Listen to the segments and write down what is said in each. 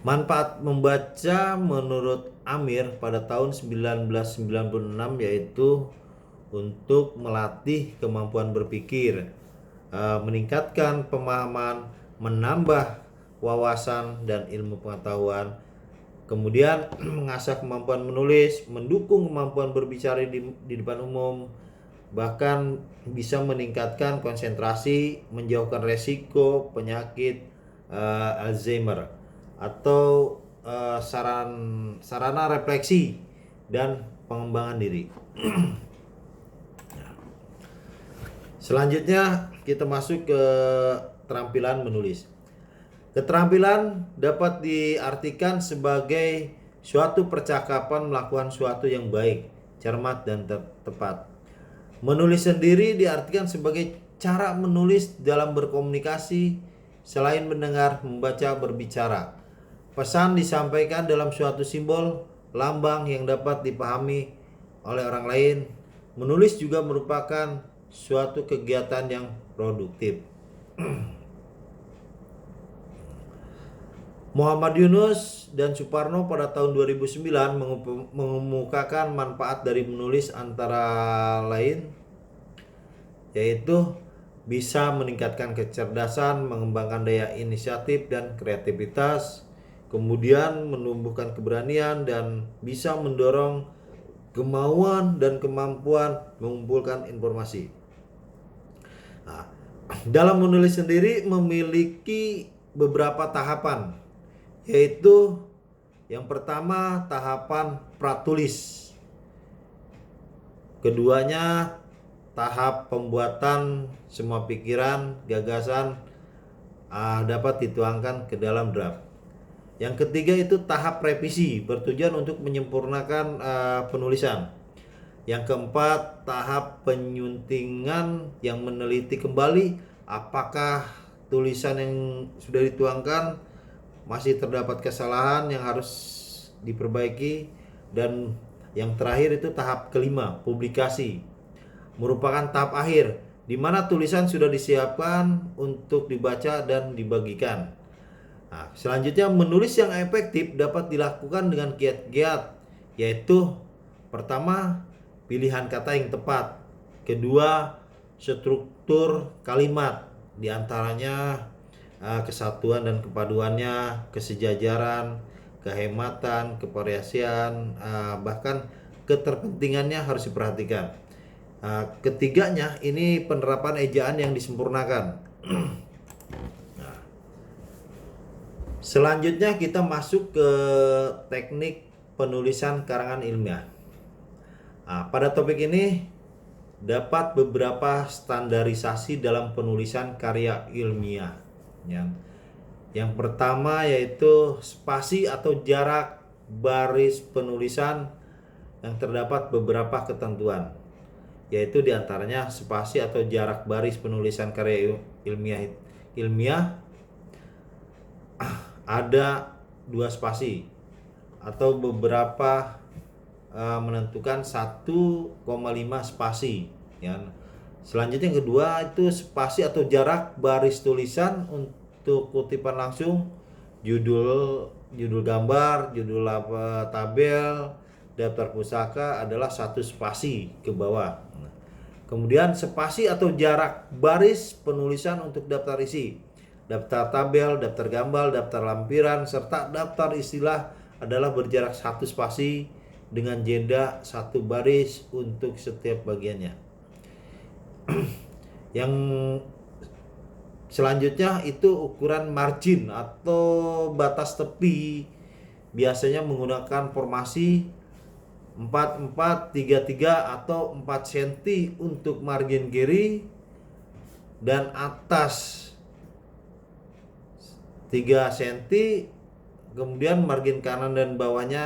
Manfaat membaca menurut Amir pada tahun 1996 yaitu untuk melatih kemampuan berpikir, meningkatkan pemahaman, menambah wawasan dan ilmu pengetahuan, kemudian mengasah kemampuan menulis, mendukung kemampuan berbicara di depan umum, bahkan bisa meningkatkan konsentrasi, menjauhkan resiko penyakit Alzheimer atau sarana refleksi dan pengembangan diri. Selanjutnya kita masuk ke keterampilan menulis. Keterampilan dapat diartikan sebagai suatu percakapan melakukan suatu yang baik, cermat dan tepat. Menulis sendiri diartikan sebagai cara menulis dalam berkomunikasi selain mendengar, membaca, berbicara. Pesan disampaikan dalam suatu simbol, lambang yang dapat dipahami oleh orang lain. Menulis juga merupakan suatu kegiatan yang produktif. Muhammad Yunus dan Suparno pada tahun 2009 mengemukakan manfaat dari menulis antara lain yaitu bisa meningkatkan kecerdasan, mengembangkan daya inisiatif dan kreativitas, kemudian menumbuhkan keberanian dan bisa mendorong kemauan dan kemampuan mengumpulkan informasi. Nah, dalam menulis sendiri memiliki beberapa tahapan, yaitu yang pertama tahapan pratulis, keduanya tahap pembuatan semua pikiran, gagasan dapat dituangkan ke dalam draft. Yang ketiga itu tahap revisi, bertujuan untuk menyempurnakan penulisan. Yang keempat tahap penyuntingan yang meneliti kembali apakah tulisan yang sudah dituangkan masih terdapat kesalahan yang harus diperbaiki. Dan yang terakhir itu tahap kelima, publikasi, merupakan tahap akhir di mana tulisan sudah disiapkan untuk dibaca dan dibagikan. Nah, selanjutnya menulis yang efektif dapat dilakukan dengan kiat-kiat, yaitu pertama pilihan kata yang tepat, kedua struktur kalimat, diantaranya kesatuan dan kepaduannya, kesejajaran, kehematan, kevariasian, bahkan keterpentingannya harus diperhatikan. Ketiganya ini penerapan ejaan yang disempurnakan. Nah, selanjutnya kita masuk ke teknik penulisan karangan ilmiah. Pada topik ini dapat beberapa standarisasi dalam penulisan karya ilmiah. Yang pertama yaitu spasi atau jarak baris penulisan yang terdapat beberapa ketentuan, yaitu diantaranya spasi atau jarak baris penulisan karya ilmiah ada 2 spasi atau beberapa menentukan 1,5 spasi ya. Selanjutnya yang kedua itu spasi atau jarak baris tulisan untuk kutipan langsung, judul gambar, judul tabel, daftar pusaka adalah 1 spasi ke bawah. Kemudian spasi atau jarak baris penulisan untuk daftar isi, daftar tabel, daftar gambar, daftar lampiran, serta daftar istilah adalah berjarak 1 spasi dengan jeda 1 baris untuk setiap bagiannya. Yang selanjutnya itu ukuran margin atau batas tepi, biasanya menggunakan formasi 4433 atau 4 cm untuk margin kiri dan atas 3 cm, kemudian margin kanan dan bawahnya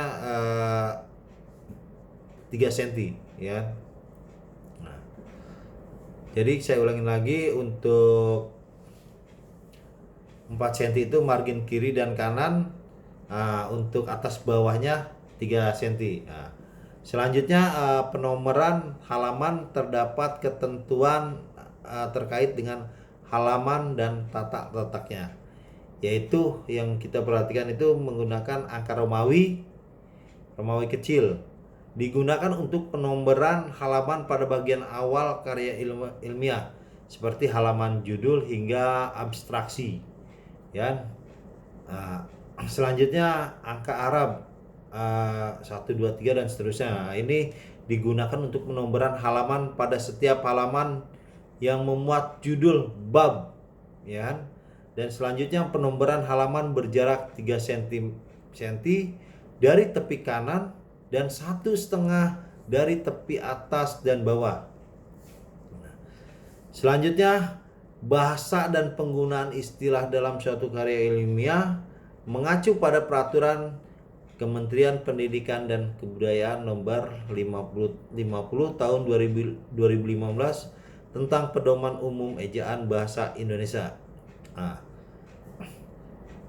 3 cm ya. Nah, jadi saya ulangin lagi, untuk 4 cm itu margin kiri dan kanan, untuk atas bawahnya 3 cm. Nah, selanjutnya penomoran halaman, terdapat ketentuan terkait dengan halaman dan tata letaknya. yaitu yang kita perhatikan itu menggunakan angka Romawi kecil. Digunakan untuk penomoran halaman pada bagian awal karya ilmiah seperti halaman judul hingga abstraksi, ya. Nah, selanjutnya angka Arab 1, 2, 3 dan seterusnya. Nah, ini digunakan untuk penomoran halaman pada setiap halaman yang memuat judul bab, ya. Dan selanjutnya penomoran halaman berjarak 3 cm dari tepi kanan dan 1,5 dari tepi atas dan bawah. Selanjutnya, bahasa dan penggunaan istilah dalam suatu karya ilmiah mengacu pada peraturan Kementerian Pendidikan dan Kebudayaan nomor 50 tahun 2015 tentang pedoman umum ejaan bahasa Indonesia. Nah,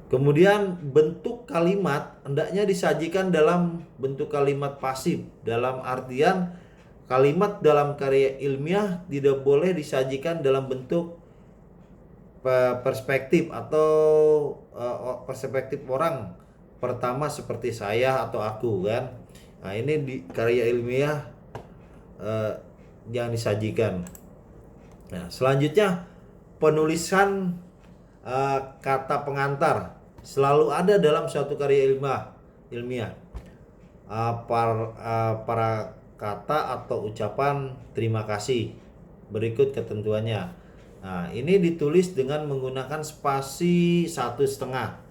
kemudian bentuk kalimat hendaknya disajikan dalam bentuk kalimat pasif, dalam artian kalimat dalam karya ilmiah tidak boleh disajikan dalam bentuk perspektif atau perspektif orang pertama seperti saya atau aku, kan. Nah, ini di karya ilmiah yang disajikan. Nah, selanjutnya penulisan kata pengantar selalu ada dalam suatu karya ilmiah. Para kata atau ucapan terima kasih. Berikut ketentuannya. Nah, ini ditulis dengan menggunakan spasi 1,5,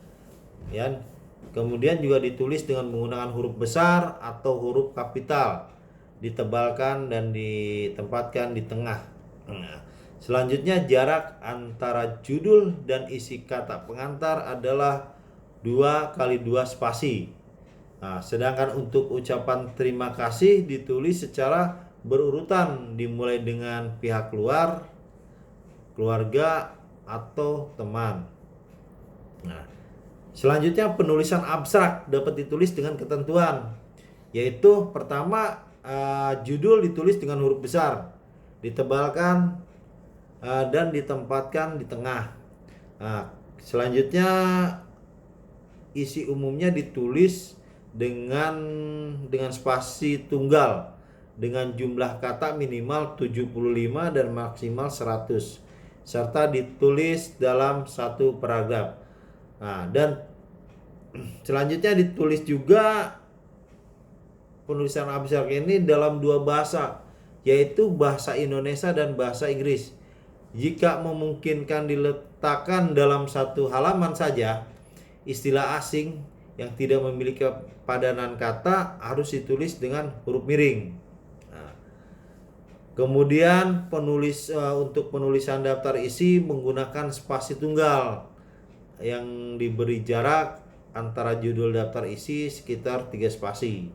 ya. Kemudian juga ditulis dengan menggunakan huruf besar atau huruf kapital, ditebalkan dan ditempatkan di tengah. Nah, selanjutnya jarak antara judul dan isi kata pengantar adalah 2 kali 2 spasi. Nah, sedangkan untuk ucapan terima kasih ditulis secara berurutan dimulai dengan pihak luar, keluarga atau teman. Nah, selanjutnya penulisan abstrak dapat ditulis dengan ketentuan, yaitu pertama judul ditulis dengan huruf besar, ditebalkan dan ditempatkan di tengah. Nah, selanjutnya isi umumnya ditulis dengan spasi tunggal dengan jumlah kata minimal 75 dan maksimal 100 serta ditulis dalam satu paragraf. Nah, dan selanjutnya ditulis juga penulisan abstrak ini dalam 2 bahasa, yaitu bahasa Indonesia dan bahasa Inggris. Jika memungkinkan diletakkan dalam satu halaman saja, istilah asing yang tidak memiliki padanan kata harus ditulis dengan huruf miring. Nah, kemudian untuk penulisan daftar isi menggunakan spasi tunggal yang diberi jarak antara judul daftar isi sekitar 3 spasi.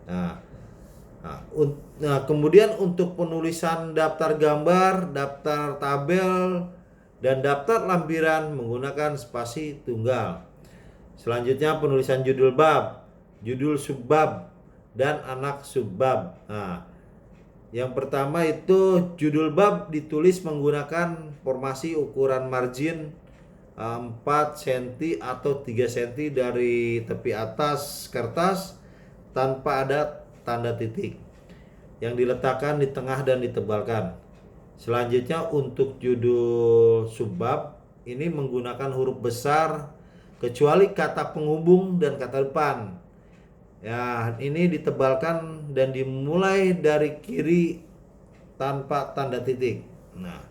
Nah, kemudian untuk penulisan daftar gambar, daftar tabel, dan daftar lampiran menggunakan spasi tunggal. Selanjutnya penulisan judul bab, judul subbab, dan anak subbab. Nah, yang pertama itu judul bab ditulis menggunakan formasi ukuran margin 4 cm atau 3 cm dari tepi atas kertas tanpa ada tanda titik yang diletakkan di tengah dan ditebalkan. Selanjutnya untuk judul subbab ini menggunakan huruf besar kecuali kata penghubung dan kata depan. Ya, ini ditebalkan dan dimulai dari kiri tanpa tanda titik. Nah,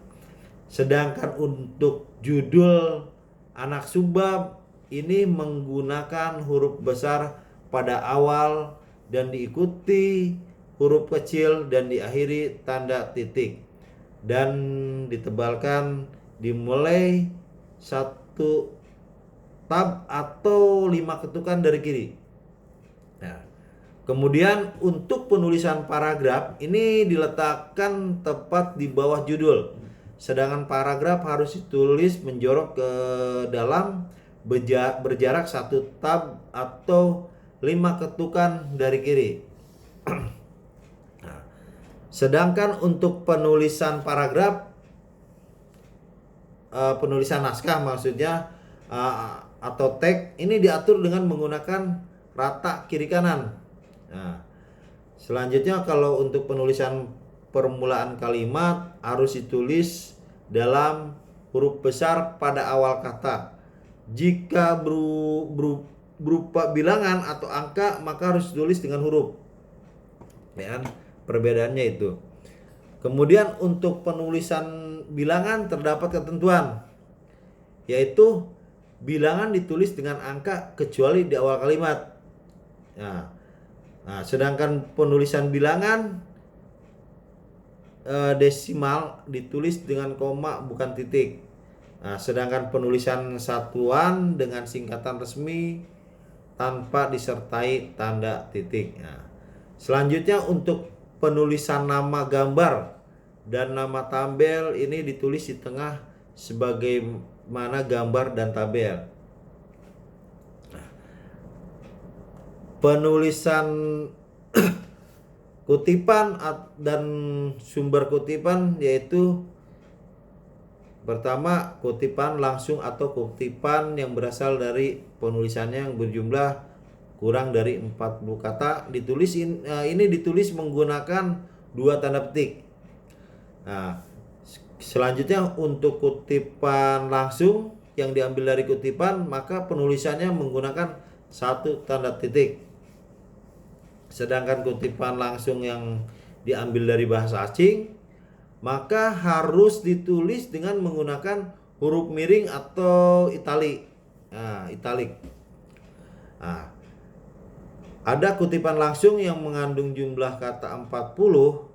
sedangkan untuk judul anak subbab ini menggunakan huruf besar pada awal dan diikuti huruf kecil dan diakhiri tanda titik dan ditebalkan dimulai 1 tab atau 5 ketukan dari kiri. Nah, kemudian untuk penulisan paragraf ini diletakkan tepat di bawah judul. Sedangkan paragraf harus ditulis menjorok ke dalam berjarak 1 tab atau 5 ketukan dari kiri. Nah, sedangkan untuk penulisan paragraf, penulisan naskah maksudnya, atau tag ini diatur dengan menggunakan rata kiri kanan. Nah, selanjutnya kalau untuk penulisan permulaan kalimat harus ditulis dalam huruf besar pada awal kata. Jika berupa bilangan atau angka maka harus ditulis dengan huruf. Ya, perbedaannya itu. Kemudian untuk penulisan bilangan terdapat ketentuan, yaitu bilangan ditulis dengan angka kecuali di awal kalimat. Nah, sedangkan penulisan bilangan desimal ditulis dengan koma bukan titik. Nah, sedangkan penulisan satuan dengan singkatan resmi tanpa disertai tanda titik. Nah, selanjutnya untuk penulisan nama gambar dan nama tabel ini ditulis di tengah sebagaimana gambar dan tabel. Penulisan kutipan dan sumber kutipan yaitu pertama kutipan langsung atau kutipan yang berasal dari penulisannya yang berjumlah kurang dari 40 kata ditulis ini ditulis menggunakan dua tanda petik. Nah, selanjutnya untuk kutipan langsung yang diambil dari kutipan maka penulisannya menggunakan satu tanda titik. Sedangkan kutipan langsung yang diambil dari bahasa asing maka harus ditulis dengan menggunakan huruf miring atau italik. Italik. Nah, ada kutipan langsung yang mengandung jumlah kata 40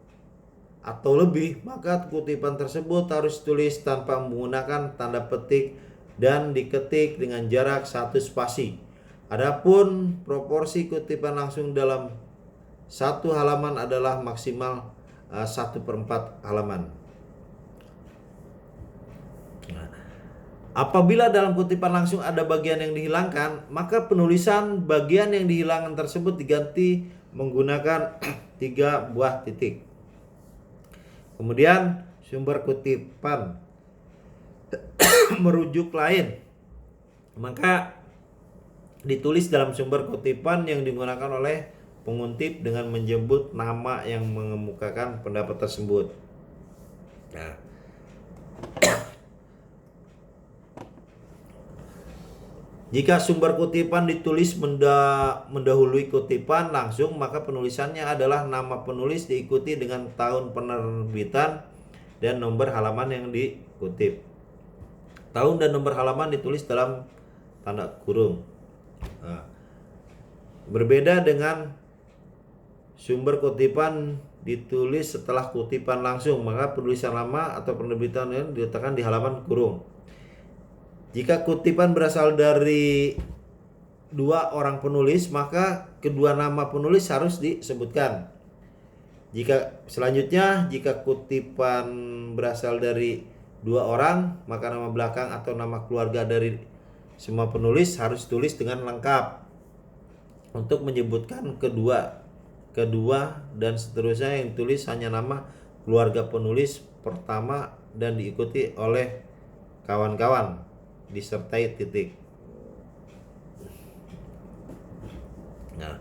atau lebih, maka kutipan tersebut harus ditulis tanpa menggunakan tanda petik dan diketik dengan jarak 1 spasi. Adapun proporsi kutipan langsung dalam satu halaman adalah maksimal 1/4 halaman. Nah, apabila dalam kutipan langsung ada bagian yang dihilangkan, maka penulisan bagian yang dihilangkan tersebut diganti menggunakan 3 buah titik. Kemudian sumber kutipan merujuk lain, maka ditulis dalam sumber kutipan yang digunakan oleh pengutip dengan menyebut nama yang mengemukakan pendapat tersebut. Nah, jika sumber kutipan ditulis mendahului kutipan langsung, maka penulisannya adalah nama penulis diikuti dengan tahun penerbitan dan nomor halaman yang dikutip. Tahun dan nomor halaman ditulis dalam tanda kurung. Nah, berbeda dengan sumber kutipan ditulis setelah kutipan langsung, maka penulisan nama atau penerbitan diletakkan di halaman kurung. Jika kutipan berasal dari dua orang penulis, maka kedua nama penulis harus disebutkan. Selanjutnya, jika kutipan berasal dari dua orang, maka nama belakang atau nama keluarga dari semua penulis harus ditulis dengan lengkap untuk menyebutkan kedua dan seterusnya. Yang ditulis hanya nama keluarga penulis pertama dan diikuti oleh kawan-kawan disertai titik. Nah,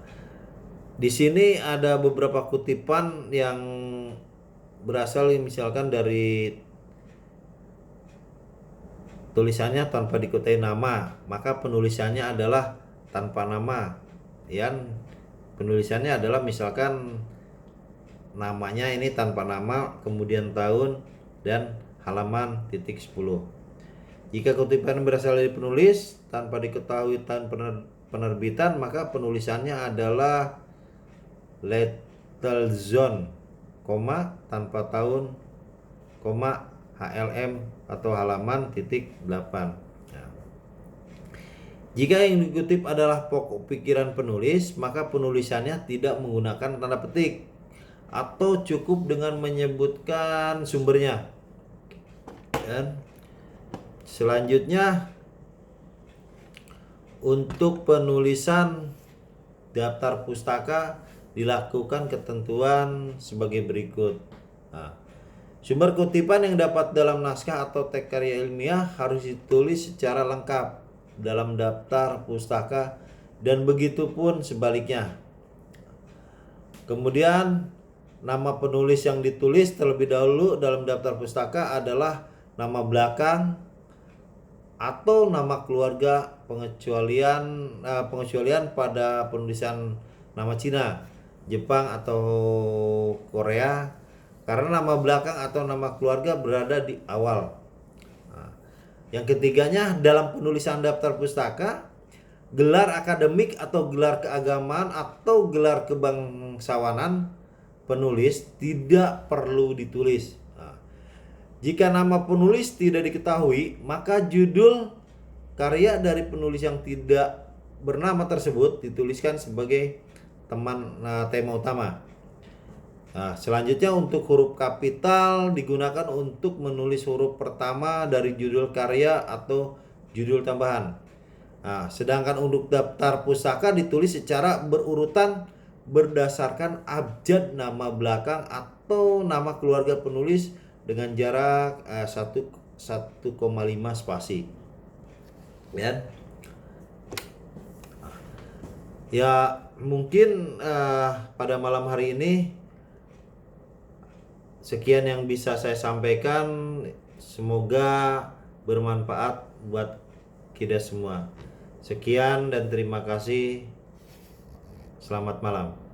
di sini ada beberapa kutipan yang berasal misalkan dari tulisannya tanpa dikutai nama, maka penulisannya adalah tanpa nama. Yang penulisannya adalah misalkan namanya ini tanpa nama, kemudian tahun dan halaman titik 10. Jika kutipan berasal dari penulis tanpa diketahui tahun penerbitan, maka penulisannya adalah Little Zone, tanpa tahun, HLM atau halaman titik 8. Nah, jika yang dikutip adalah pokok pikiran penulis, maka penulisannya tidak menggunakan tanda petik atau cukup dengan menyebutkan sumbernya. Dan selanjutnya untuk penulisan daftar pustaka dilakukan ketentuan sebagai berikut. Nah, sumber kutipan yang dapat dalam naskah atau teks karya ilmiah harus ditulis secara lengkap. dalam daftar pustaka dan begitu pun sebaliknya. Kemudian nama penulis yang ditulis terlebih dahulu dalam daftar pustaka adalah nama belakang atau nama keluarga, pengecualian pada penulisan nama Cina, Jepang atau Korea karena nama belakang atau nama keluarga berada di awal. Nah, yang ketiganya, dalam penulisan daftar pustaka, gelar akademik atau gelar keagamaan atau gelar kebangsawanan penulis tidak perlu ditulis. Nah, jika nama penulis tidak diketahui, maka judul karya dari penulis yang tidak bernama tersebut dituliskan sebagai tema utama. Nah, selanjutnya untuk huruf kapital digunakan untuk menulis huruf pertama dari judul karya atau judul tambahan. Nah, sedangkan untuk daftar pustaka ditulis secara berurutan berdasarkan abjad nama belakang atau nama keluarga penulis dengan jarak 1,5 spasi. Ya, mungkin pada malam hari ini sekian yang bisa saya sampaikan. Semoga bermanfaat buat kita semua. Sekian dan terima kasih. Selamat malam.